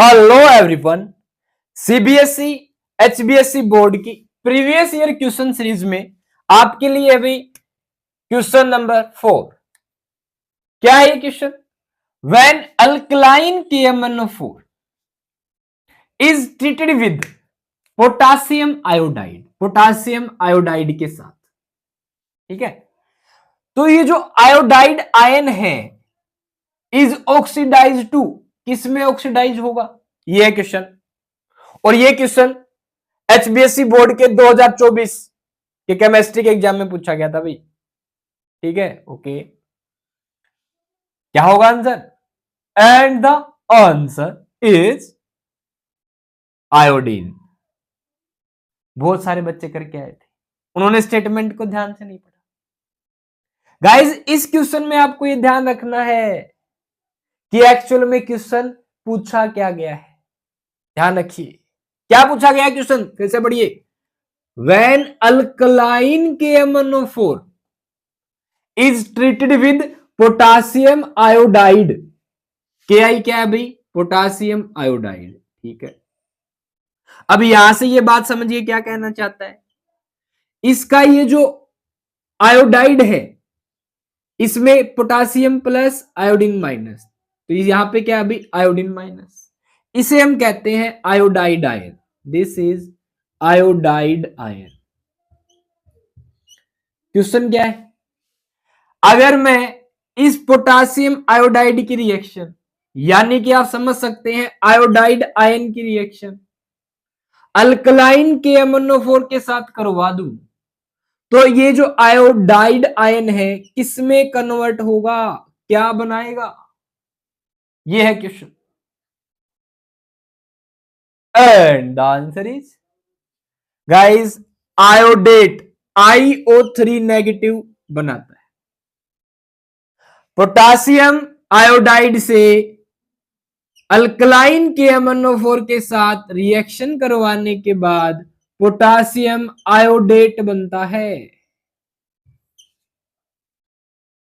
Hello everyone, CBSE HBSE board की previous year question series में आपके लिए अभी क्वेश्चन नंबर 4। क्या है question? When alkaline KMnO4 is treated with potassium iodide, potassium iodide के साथ, ठीक है। तो ये जो आयोडाइड आयन है इज ऑक्सीडाइज टू, किस में ऑक्सीडाइज होगा? ये है क्वेश्चन। और ये क्वेश्चन एचबीएसई बोर्ड के 2024 के केमिस्ट्री के एग्जाम में पूछा गया था भाई, ठीक है। ओके, क्या होगा answer? And the answer is iodine. बहुत सारे बच्चे करके आए थे, उन्होंने स्टेटमेंट को ध्यान से नहीं पढ़ा। गाइस, इस क्वेश्चन में आपको यह ध्यान रखना है कि एक्चुअल में क्वेश्चन पूछा क्या गया है। ध्यान रखिए, क्या पूछा गया क्वेश्चन, फिर से पढ़िए। When alkaline KMnO4 is treated with potassium iodide, KI क्या है भाई? पोटासियम आयोडाइड, ठीक है। अब यहां से ये बात समझिए क्या कहना चाहता है। इसका ये जो आयोडाइड है इसमें पोटासियम प्लस आयोडीन माइनस, तो यहां पे क्या है भाई? Iodine minus. इसे हम कहते हैं iodide ion. This is iodide ion. Question क्या है? अगर मैं इस पोटासियम आयोडाइड की रिएक्शन, यानी कि आप समझ सकते हैं आयोडाइड आयन की रिएक्शन अल्कलाइन KMnO4 के साथ करवा दूं, तो ये जो आयोडाइड आयन है किसमें कन्वर्ट होगा, क्या बनाएगा? ये है question. And the answer is guys iodate, IO3 negative बनाता है। पोटासियम आयोडाइड से अल्कलाइन KMnO4 के साथ रिएक्शन करवाने के बाद पोटासियम आयोडेट बनता है।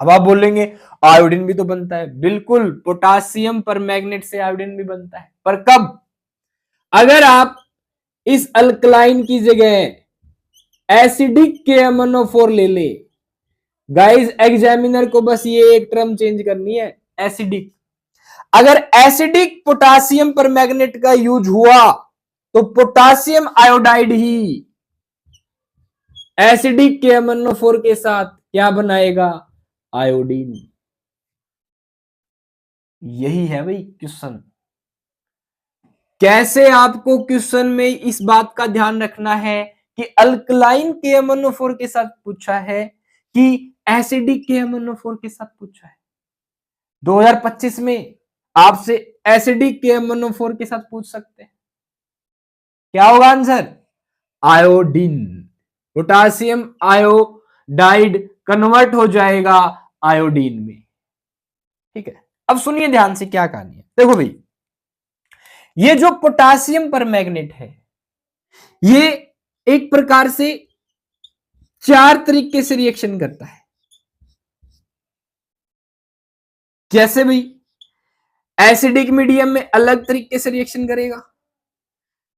अब आप बोलेंगे आयोडीन भी तो बनता है। बिल्कुल, पोटासियम पर मैग्नेट से आयोडीन भी बनता है, पर कब? अगर आप इस अल्कलाइन की जगह एसिडिक KMnO4 ले ले। गाइस, एग्जामिनर को बस ये एक टर्म चेंज करनी है, एसिडिक। अगर एसिडिक पोटासियम पर मैग्नेट का यूज हुआ तो पोटासियम आयोडाइड ही एसिडिक KMnO4 के साथ क्या बनाएगा? आयोडीन। यही है भाई क्वेश्चन। कैसे आपको क्वेश्चन में इस बात का ध्यान रखना है कि अल्कलाइन KMnO4 के साथ पूछा है कि एसिडिक KMnO4 के साथ पूछा है। 2025 में आपसे एसिडिक KMnO4 के साथ पूछ सकते हैं। क्या होगा answer? Iodine. Potassium iodide convert हो जाएगा आयोडीन में, ठीक है। अब सुनिए ध्यान से क्या कहानी है। देखो भाई, ये जो पोटासियम पर मैग्नेट है ये एक प्रकार से 4 तरीके से रिएक्शन करता है। कैसे भाई? एसिडिक मीडियम में अलग तरीके से रिएक्शन करेगा,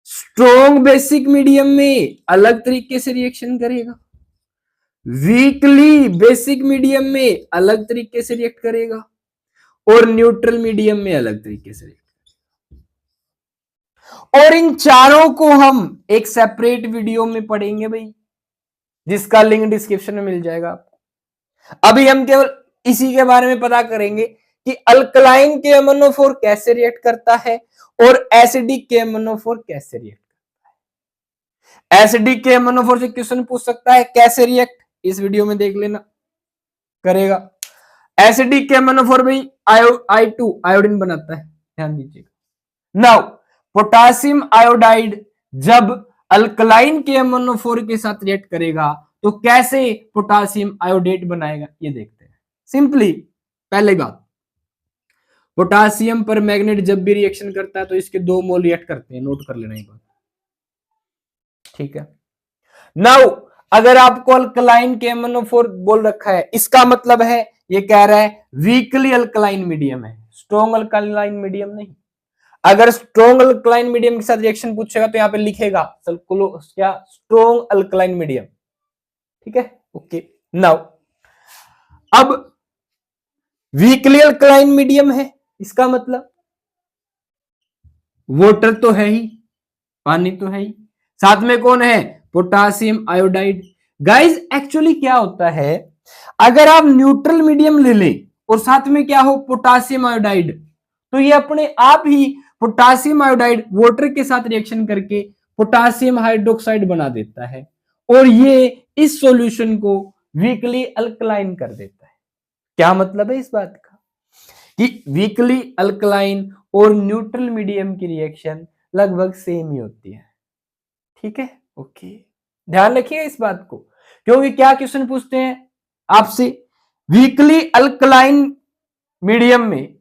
स्ट्रॉन्ग बेसिक मीडियम में अलग तरीके से रिएक्शन करेगा, वीकली बेसिक मीडियम में अलग तरीके से रिएक्ट करेगा, और न्यूट्रल मीडियम में अलग तरीके से रिएक्ट करेगा। और इन चारों को हम एक सेपरेट वीडियो में पढ़ेंगे भाई, जिसका लिंक डिस्क्रिप्शन में मिल जाएगा आपको। अभी हम केवल इसी के बारे में पता करेंगे कि अल्कलाइन KMnO4 कैसे रिएक्ट करता है और एसिडिक KMnO4 कैसे रिएक्ट करता है। एसिडिक KMnO4 से क्वेश्चन पूछ सकता है कैसे रिएक्ट, इस वीडियो में देख लेना करेगा। एसिडिक KMnO4 भाई I2 आयोडीन बनाता है, ध्यान दीजिएगा। नाउ पोटासियम आयोडाइड जब अल्कलाइन KMnO4 के साथ रिएक्ट करेगा तो कैसे पोटासियम आयोडेट बनाएगा, ये देखते हैं। सिंपली पहले बात, पोटासियम पर मैग्नेट जब भी रिएक्शन करता है तो इसके 2 मोल रिएक्ट करते हैं, नोट कर लेना ये बात, ठीक है। नाउ अगर आपको अल्कलाइन KMnO4 बोल रखा है, इसका मतलब है ये कह रहा है वीकली अल्कलाइन मीडियम है, स्ट्रॉन्ग अल्कलाइन मीडियम नहीं। अगर स्ट्रॉन्ग अल्कलाइन मीडियम के साथ रिएक्शन पूछेगा तो यहां पे लिखेगा क्या, स्ट्रॉन्ग अल्कलाइन मीडियम। ठीक है, ओके। नाउ अब वीकली अल्कलाइन मीडियम है, इसका मतलब वाटर तो है ही, पानी तो है ही, साथ में कौन है, पोटासियम आयोडाइड। गाइस एक्चुअली क्या होता है, अगर आप न्यूट्रल मीडियम ले ले और साथ में क्या हो, पोटासियम आयोडाइड, तो ये अपने आप ही पोटासियम आयोडाइड वाटर के साथ रिएक्शन करके पोटासियम हाइड्रोक्साइड बना देता है और ये इस सॉल्यूशन को वीकली अल्कलाइन कर देता है। क्या मतलब है इस बात का कि वीकली अल्कलाइन और न्यूट्रल मीडियम की रिएक्शन लगभग सेम ही होती है। ठीक है, ओके, ध्यान रखिए इस बात को, क्योंकि क्या क्वेश्चन पूछते हैं आपसे, वीकली अल्कलाइन मीडियम में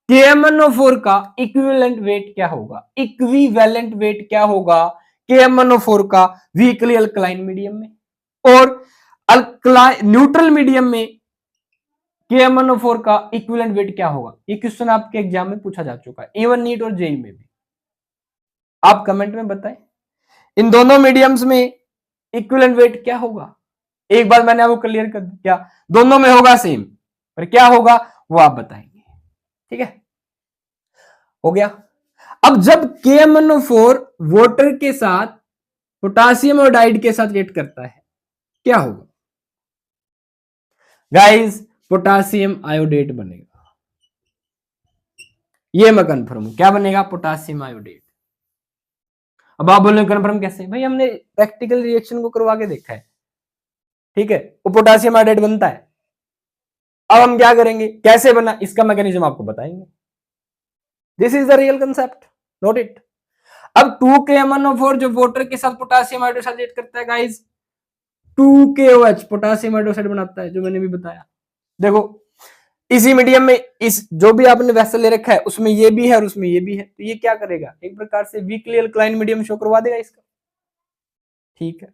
KMnO4 का इक्विवेलेंट वेट क्या होगा, इक्विवेलेंट वेट क्या होगा KMnO4 का वीकली अल्कलाइन मीडियम में, और अल्कलाइन न्यूट्रल मीडियम में KMnO4 का इक्विवेलेंट वेट क्या होगा। ये क्वेश्चन आपके एग्जाम में पूछा जा चुका है, इवन नीट और जेई में भी। आप कमेंट में बताएं इन दोनों मीडियम्स में इक्विवेलेंट वेट क्या होगा। एक बार मैंने आपको क्लियर कर दिया, दोनों में होगा सेम, पर क्या होगा वो आप बताएंगे। ठीक है, हो गया। अब जब KMnO4 वाटर के साथ पोटासियम आयोडाइड के साथ रिएक्ट करता है क्या होगा गाइस, पोटासियम आयोडेट बनेगा। ये मैं कंफर्म हूं, क्या बनेगा, पोटासियम आयोडेट। अब आप बोले कंफर्म कैसे, भाई हमने प्रैक्टिकल रिएक्शन को करवा के देखा है। ठीक है, वो पोटासियम आयोडेट बनता है। अब हम क्या करेंगे, कैसे बना, इसका मैकेनिज्म आपको बताएंगे। This is the real concept, note it. अब 2KMnO4 जो वाटर के साथ पोटासियम हाइड्रोक्साइड रिएक्ट करता है गाइस, 2KOH पोटासियम हाइड्रोक्साइड बनाता है, जो मैंने भी बताया। देखो इसी मीडियम में इस जो भी आपने वेसल ले रखा है उसमें ये भी है और उसमें ये भी है, तो ये क्या करेगा, एक प्रकार से वीकली अल्कलाइन मीडियम शो करवा देगा इसका। ठीक है,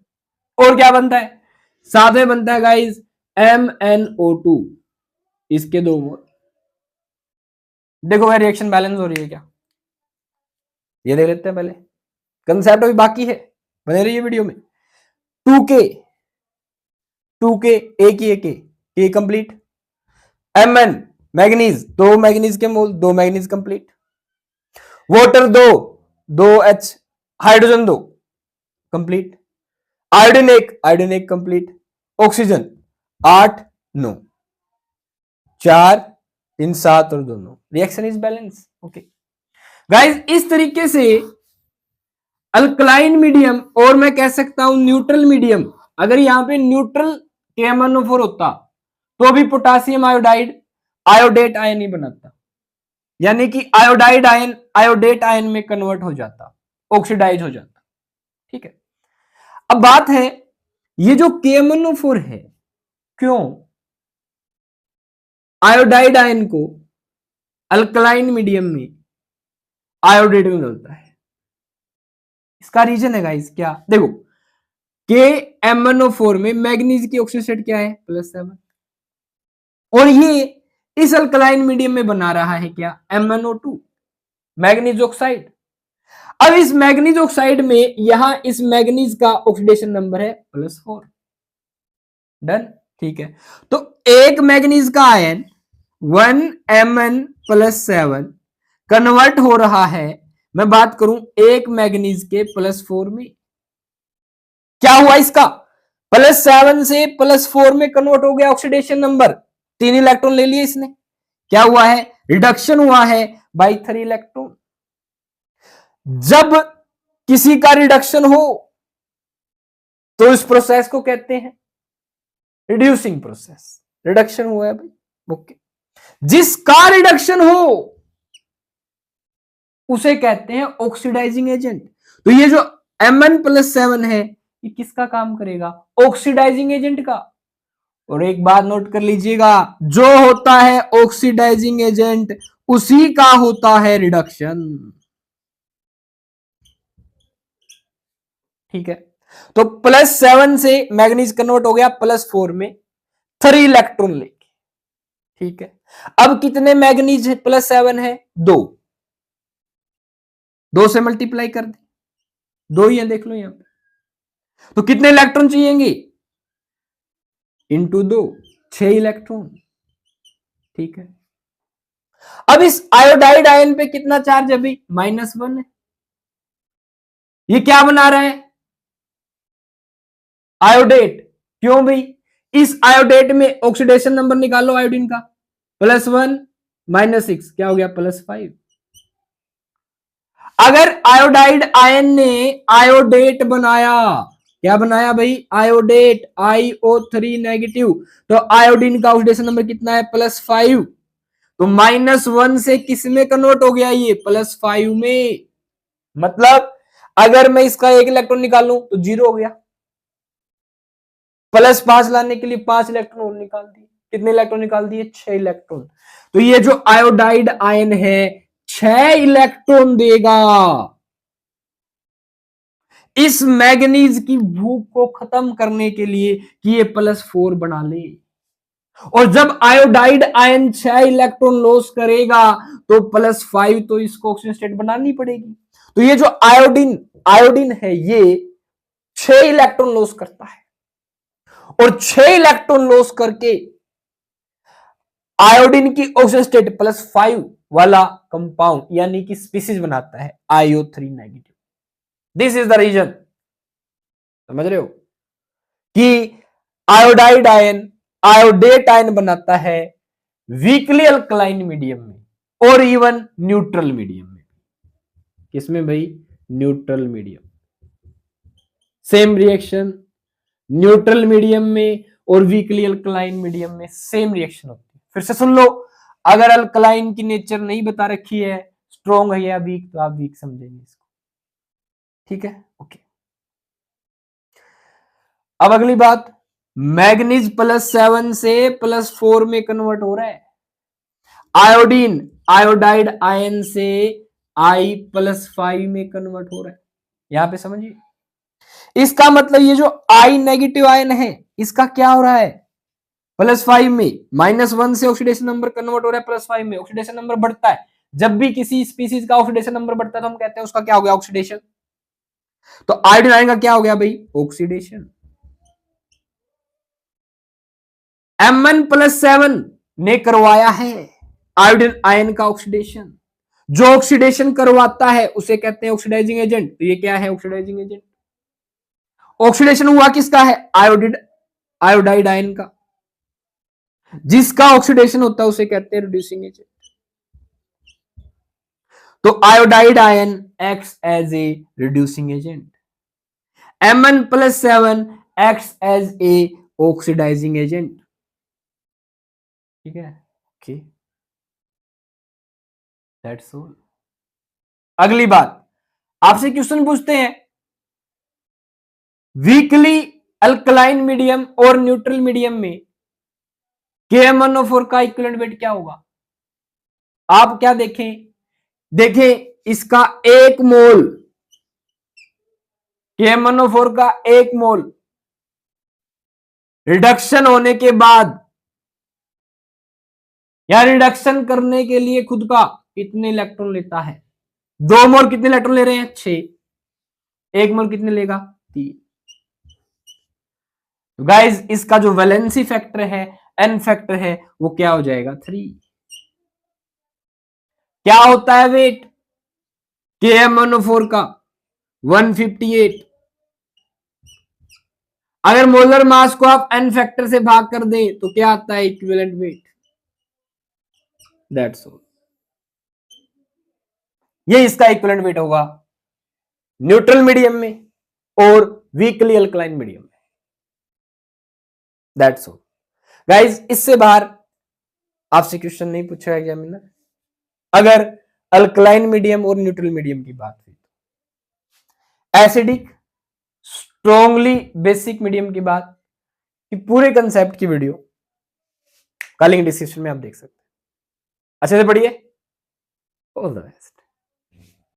और क्या बनता है, साथ में बनता है गाइस MnO2, इसके 2 मोल। देखो भाई रिएक्शन बैलेंस हो रही है क्या, ये देख लेते हैं पहले, कंसेप्ट अभी बाकी है, बने रहिए वीडियो में। 2K के कंप्लीट, Mn मैग्नीज, 2 मैग्नीज के मोल, 2 manganese complete, water 2H, hydrogen 2 complete, iodine एक कंप्लीट, ऑक्सीजन 8 9, 4 3 7 और 2 9, reaction is balance. Okay guys, इस तरीके से अल्कलाइन मीडियम और मैं कह सकता हूं न्यूट्रल मीडियम, अगर यहां पे न्यूट्रल KMnO4 होता तो भी पोटासियम आयोडाइड आयोडेट आयन ही बनाता, यानी कि आयोडाइड आयन आयोडेट आयन में कन्वर्ट हो जाता, ऑक्सीडाइज हो जाता। ठीक है, अब बात है ये जो KMnO4 है, क्यों आयोडाइड आयन को अल्कलाइन मीडियम में आयोडेट में बदलता है, इसका रीजन है गाइस क्या, देखो KMnO4 में मैग्नीज की ऑक्सीडेट क्या है +7, और ये इस अल्कलाइन मीडियम में बना रहा है क्या, MnO2 मैग्नीज ऑक्साइड। अब इस मैग्नीज ऑक्साइड में यहां इस मैग्नीज का ऑक्सीडेशन नंबर है +4, डन। ठीक है, तो एक मैग्नीज का आयन 1Mn+7 कन्वर्ट हो रहा है, मैं बात करूं एक मैग्नीज के +4 में, क्या हुआ इसका +7 से +4 में कन्वर्ट हो गया, ऑक्सीडेशन नंबर 3 इलेक्ट्रॉन ले लिए इसने, क्या हुआ है, रिडक्शन हुआ है बाय 3 इलेक्ट्रॉन। जब किसी का रिडक्शन हो तो इस प्रोसेस को कहते हैं रिड्यूसिंग प्रोसेस, रिडक्शन हुआ है भाई। ओके, जिसका रिडक्शन हो उसे कहते हैं ऑक्सीडाइजिंग एजेंट। तो ये जो Mn+7 है ये किसका काम करेगा, ऑक्सीडाइजिंग एजेंट का। और एक बात नोट कर लीजिएगा, जो होता है ऑक्सीडाइजिंग एजेंट उसी का होता है रिडक्शन। ठीक है, तो +7 से मैग्नीज कन्वर्ट हो गया +4 में 3 इलेक्ट्रॉन लेके। ठीक है, अब कितने मैग्नीज +7 है, 2, 2 से मल्टीप्लाई कर दे, 2 ही है, देख लो यहां पे। तो कितने इलेक्ट्रॉन चाहिएंगे? Into 2, 6 electron. ठीक है, अब इस आयोडाइड आयन पे कितना चार्ज अभी? -1 है। ये क्या बना रहा है? आयोडेट। क्यों भाई? इस आयोडेट में ऑक्सीडेशन नंबर निकालो आयोडीन का, +1 -6 क्या हो गया? +5। अगर आयोडाइड आयन ने आयोडेट बनाया, क्या बनाया भाई? आयोडेट, IO3 नेगेटिव, तो आयोडीन का ऑक्सीडेशन नंबर कितना है? +5। तो -1 से किस में कन्वर्ट हो गया? ये +5 में। मतलब अगर मैं इसका 1 इलेक्ट्रॉन निकालूं तो 0 हो गया। +5 लाने के लिए 5 इलेक्ट्रॉन और निकाल दिए। कितने इलेक्ट्रॉन निकाल दिए? 6 इलेक्ट्रॉन। तो ये जो आयोडाइड आयन है 6 इलेक्ट्रॉन देगा। इस मैग्नीज की भूख को खत्म करने के लिए कि ये +4 बना ले। और जब आयोडाइड आयन 6 इलेक्ट्रॉन लॉस करेगा तो +5 तो इसको ऑक्सीजन स्टेट बनानी पड़ेगी। तो ये जो आयोडीन है ये 6 इलेक्ट्रॉन लॉस करता है, और 6 इलेक्ट्रॉन लॉस करके आयोडीन की ऑक्सीजन स्टेट +5 वाला कंपाउंड यानी कि स्पीसीज बनाता है IO3 negative. This is the reason. समझ रहे हो कि आयोडाइड आयन आयोडेट आयन बनाता है वीकली अल्कलाइन मीडियम में और इवन न्यूट्रल मीडियम में। किसमें भाई? Neutral medium. Same reaction neutral medium में और वीकली अल्कलाइन मीडियम में सेम रिएक्शन होती है। फिर से सुन लो, अगर अल्कलाइन की नेचर नहीं बता रखी है, स्ट्रॉन्ग है या वीक, तो आप वीक समझेंगे इसको। ठीक है, ओके। अब अगली बात, मैग्नीज +7 से +4 में कन्वर्ट हो रहा है। आयोडीन आयोडाइड आयन से I+5 में कन्वर्ट हो रहा है। यहां पे समझिए, इसका मतलब ये जो I नेगेटिव आयन है इसका क्या हो रहा है? +5 में। -1 से ऑक्सीडेशन नंबर कन्वर्ट हो रहा है +5 में। ऑक्सीडेशन नंबर बढ़ता है, जब भी किसी स्पीसीज का ऑक्सीडेशन नंबर बढ़ता है तो हम कहते हैं उसका क्या हो गया? ऑक्सीडेशन। तो आयोडीन आयन का क्या हो गया भाई? ऑक्सीडेशन। Mn+7 ने करवाया है आयोडीन आयन का ऑक्सीडेशन। जो ऑक्सीडेशन करवाता है उसे कहते हैं ऑक्सीडाइजिंग एजेंट। तो ये क्या है? Oxidising agent. ऑक्सीडेशन हुआ किसका है? आयोडाइड आयन का। जिसका ऑक्सीडेशन होता है उसे कहते हैं रिड्यूसिंग एजेंट। तो iodide ion acts as a reducing agent, Mn+7 acts as a oxidising agent. ठीक है, ओके, दैट्स ऑल। अगली बात, आपसे क्वेश्चन पूछते हैं वीकली अल्कलाइन मीडियम और न्यूट्रल मीडियम में KMnO4 का इक्विवेलेंट वेट क्या होगा? आप क्या देखें इसका 1 मोल KMnO4 का 1 मोल रिडक्शन होने के बाद या रिडक्शन करने के लिए खुद का कितने इलेक्ट्रॉन लेता है? 2 मोल कितने इलेक्ट्रॉन ले रहे हैं? 6। 1 मोल कितने लेगा? 3। तो गाइज इसका जो वैलेंसी फैक्टर है, एन फैक्टर है, वो क्या हो जाएगा? 3। क्या होता है वेट KMnO4 का? 158। अगर मोलर मास को आप एन फैक्टर से भाग कर दें तो क्या आता है? Equivalent weight. That's all. ये इसका इक्विवेलेंट वेट होगा न्यूट्रल मीडियम में और वीकली अल्कलाइन मीडियम में। That's all guys. इससे बाहर आपसे क्वेश्चन नहीं पूछा एग्जामिनर अगर अल्कलाइन मीडियम और न्यूट्रल मीडियम की बात हुई। एसिडिक स्ट्रॉन्गली बेसिक मीडियम की बात कि पूरे कंसेप्ट की वीडियो का लिंक डिस्क्रिप्शन में आप देख सकते हैं। अच्छे से पढ़िए। All the best.